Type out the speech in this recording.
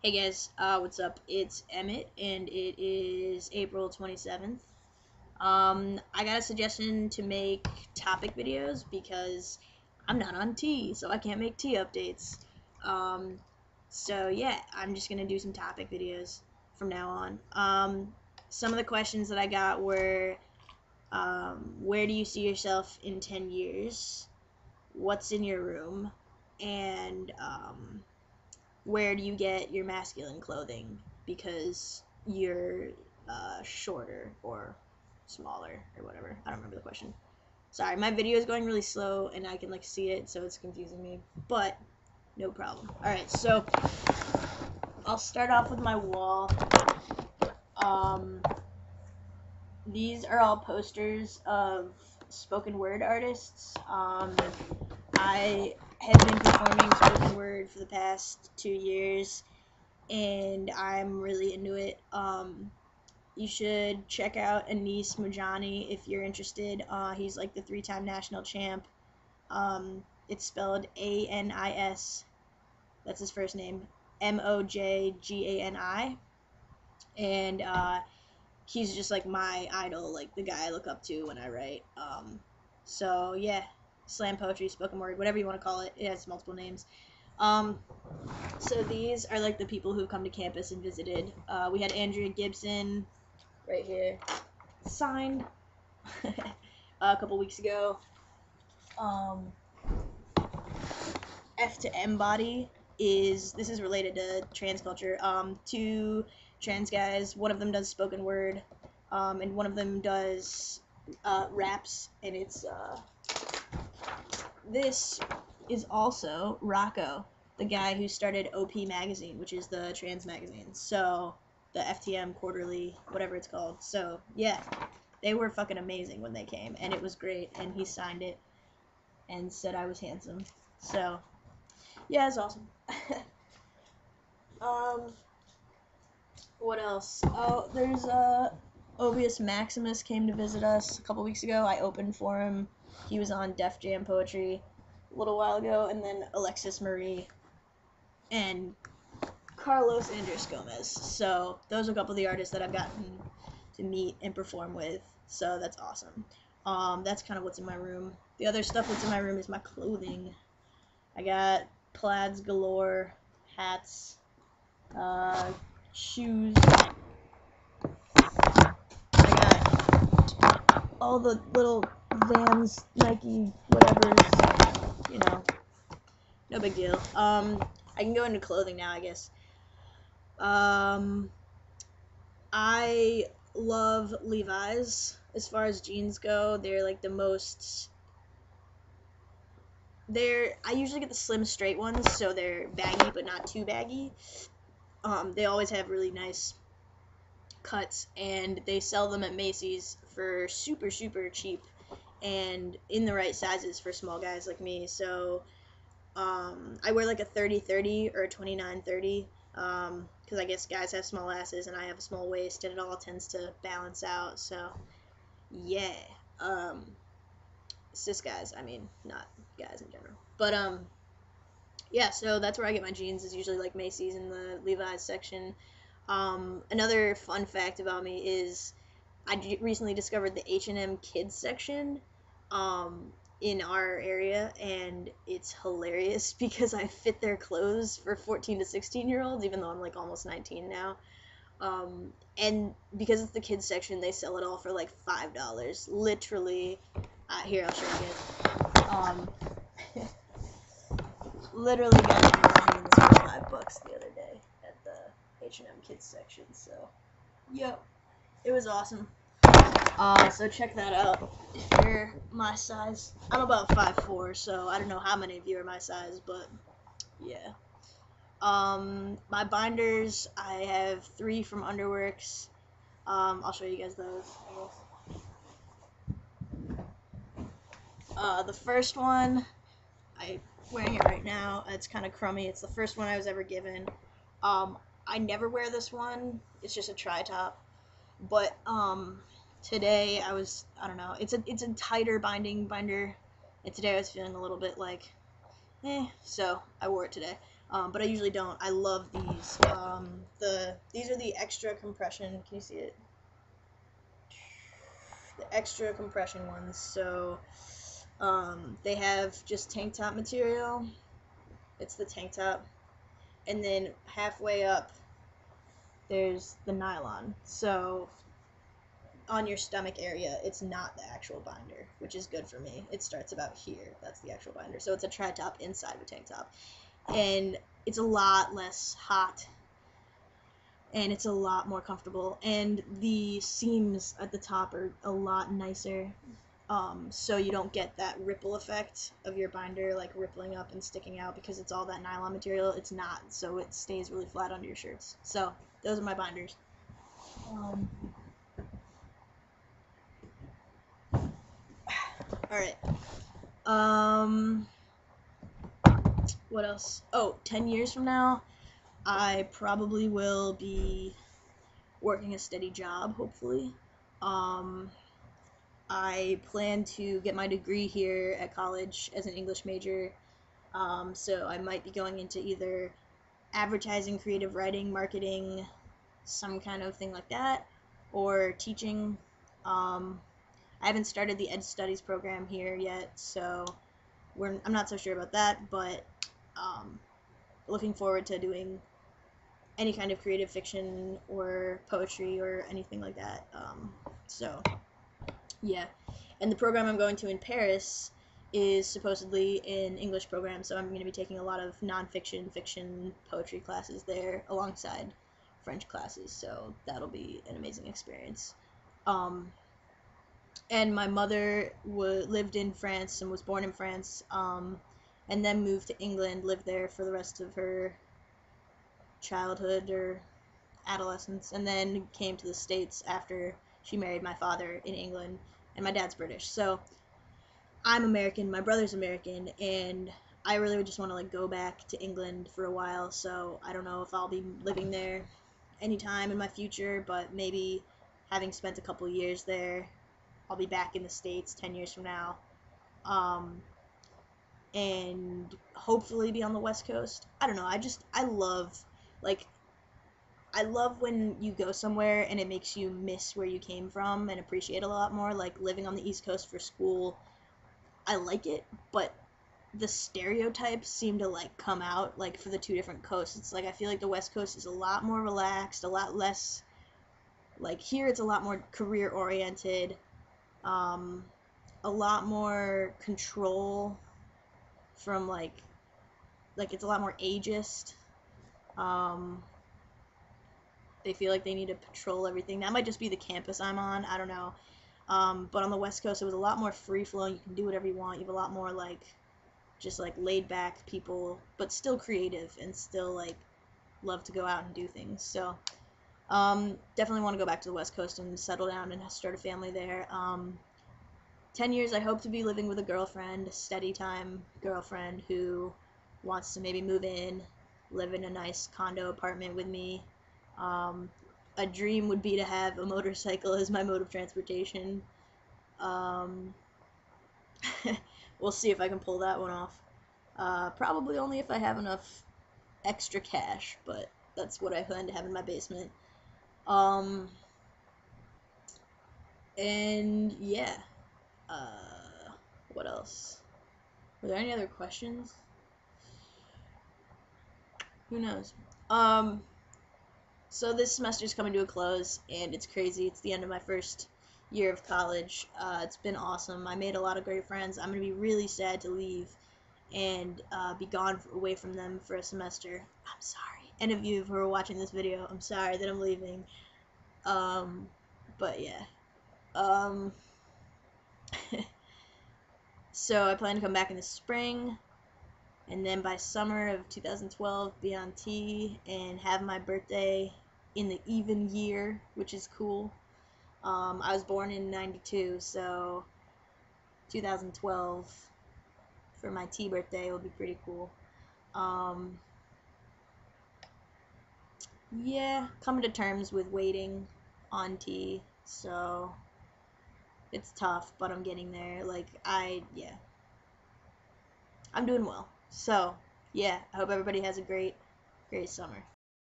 Hey guys, what's up? It's Emmett, and it is April 27th. I got a suggestion to make topic videos because I'm not on T, so I can't make T updates. Um, so yeah, I'm just gonna do some topic videos from now on. Some of the questions that I got were, where do you see yourself in 10 years? What's in your room? And, where do you get your masculine clothing because you're shorter or smaller or whatever. I don't remember the question. Sorry, my video is going really slow and I can like see it, so it's confusing me, but no problem. All right, so I'll start off with my wall. um these are all posters of spoken word artists. I have been performing spoken word for the past 2 years, and I'm really into it. You should check out Anis Mujani if you're interested. He's like the 3-time national champ. It's spelled Anis. That's his first name. Mojgani. And he's just like my idol, like the guy I look up to when I write. So yeah, slam poetry, spoken word, whatever you want to call it. It has multiple names. So these are like the people who've come to campus and visited. We had Andrea Gibson right here, signed a couple weeks ago. F to M body this is related to trans culture. Two trans guys, one of them does spoken word, and one of them does raps, and it's this is also Rocco, the guy who started OP Magazine, which is the trans magazine. So the FTM quarterly, whatever it's called. So yeah, they were fucking amazing when they came, and it was great. And he signed it and said I was handsome. So yeah, it's awesome. What else? Oh, there's Obius Maximus came to visit us a couple weeks ago. I opened for him. He was on Def Jam Poetry a little while ago, and then Alexis Marie and Carlos Andres Gomez. So those are a couple of the artists that I've gotten to meet and perform with. So that's awesome. That's kind of what's in my room. The other stuff that's in my room is my clothing. I got plaids galore, hats, shoes. I got all the little Vans, Nike, whatever's, no big deal. I can go into clothing now, I guess. I love Levi's. As far as jeans go, they're like the most. I usually get the slim straight ones, so they're baggy but not too baggy. They always have really nice cuts, and they sell them at Macy's for super cheap and in the right sizes for small guys like me. So I wear like a 30-30 or a 29-30, because I guess guys have small asses and I have a small waist, and it all tends to balance out. So yeah, cis guys, I mean, not guys in general, but yeah, so that's where I get my jeans, is usually like Macy's in the Levi's section. Another fun fact about me is I recently discovered the H&M kids section in our area, and it's hilarious because I fit their clothes for 14 to 16 year olds, even though I'm like almost 19 now. And because it's the kids section, they sell it all for like $5. Literally, here, I'll show you guys. Literally got jeans for $5 the other day at the H&M kids section. So, yep, it was awesome. So check that out if you're my size. I'm about 5'4", so I don't know how many of you are my size, but yeah. My binders, I have 3 from Underworks. I'll show you guys those, I guess. The first one, I'm wearing it right now. It's kind of crummy. It's the first one I was ever given. I never wear this one. It's just a tri-top. But, today I don't know, it's a tighter binder, and today I was feeling a little bit like, so I wore it today. but I usually don't. I love these. These are the extra compression. Can you see it? The extra compression ones. So they have just tank top material. It's the tank top, and then halfway up there's the nylon. So on your stomach area, it's not the actual binder, which is good for me. It starts about here. That's the actual binder. So it's a tri-top inside of a tank top. And it's a lot less hot, and it's a lot more comfortable. And the seams at the top are a lot nicer. So you don't get that ripple effect of your binder like rippling up and sticking out because it's all that nylon material. It's not, so it stays really flat under your shirts. So those are my binders. Alright. What else? Oh, 10 years from now, I probably will be working a steady job, hopefully. I plan to get my degree here at college as an English major. So I might be going into either advertising, creative writing, marketing, some kind of thing like that, or teaching. I haven't started the Ed Studies program here yet, so I'm not so sure about that, but looking forward to doing any kind of creative fiction or poetry or anything like that. So, yeah. And the program I'm going to in Paris is supposedly an English program, so I'm going to be taking a lot of nonfiction, fiction, poetry classes there alongside French classes, so that'll be an amazing experience. And my mother lived in France and was born in France, and then moved to England, lived there for the rest of her childhood or adolescence, and then came to the States after she married my father in England, and my dad's British. So I'm American, my brother's American, and I really would just want to like go back to England for a while. So I don't know if I'll be living there anytime in my future, but maybe having spent a couple years there, I'll be back in the States 10 years from now, and hopefully be on the West Coast. I don't know, I love when you go somewhere and it makes you miss where you came from and appreciate a lot more. Like living on the East Coast for school, I like it, but the stereotypes seem to like come out like for the two different coasts. It's like I feel like the West Coast is a lot more relaxed, a lot less like here it's a lot more career oriented, a lot more control from like it's a lot more ageist. They feel like they need to patrol everything. That might just be the campus I'm on. I don't know. But on the West Coast, it was a lot more free flowing. You can do whatever you want. You have a lot more like just like laid back people, but still creative and still like love to go out and do things. So definitely want to go back to the West Coast and settle down and start a family there. 10 years, I hope to be living with a girlfriend, a steady time girlfriend who wants to maybe move in, live in a nice condo apartment with me. A dream would be to have a motorcycle as my mode of transportation. We'll see if I can pull that one off. Probably only if I have enough extra cash, but that's what I plan to have in my basement. And yeah. What else? Were there any other questions? Who knows? So this semester's coming to a close, and it's crazy. It's the end of my first year of college. It's been awesome. I made a lot of great friends. I'm going to be really sad to leave and be gone away from them for a semester. I'm sorry. Any of you who are watching this video, I'm sorry that I'm leaving. But yeah. So I plan to come back in the spring, and then by summer of 2012 be on T and have my birthday in the even year, which is cool. I was born in 92, so 2012 for my T birthday will be pretty cool. Yeah, coming to terms with waiting on T, so it's tough, but I'm getting there. I'm doing well. So, yeah, I hope everybody has a great summer.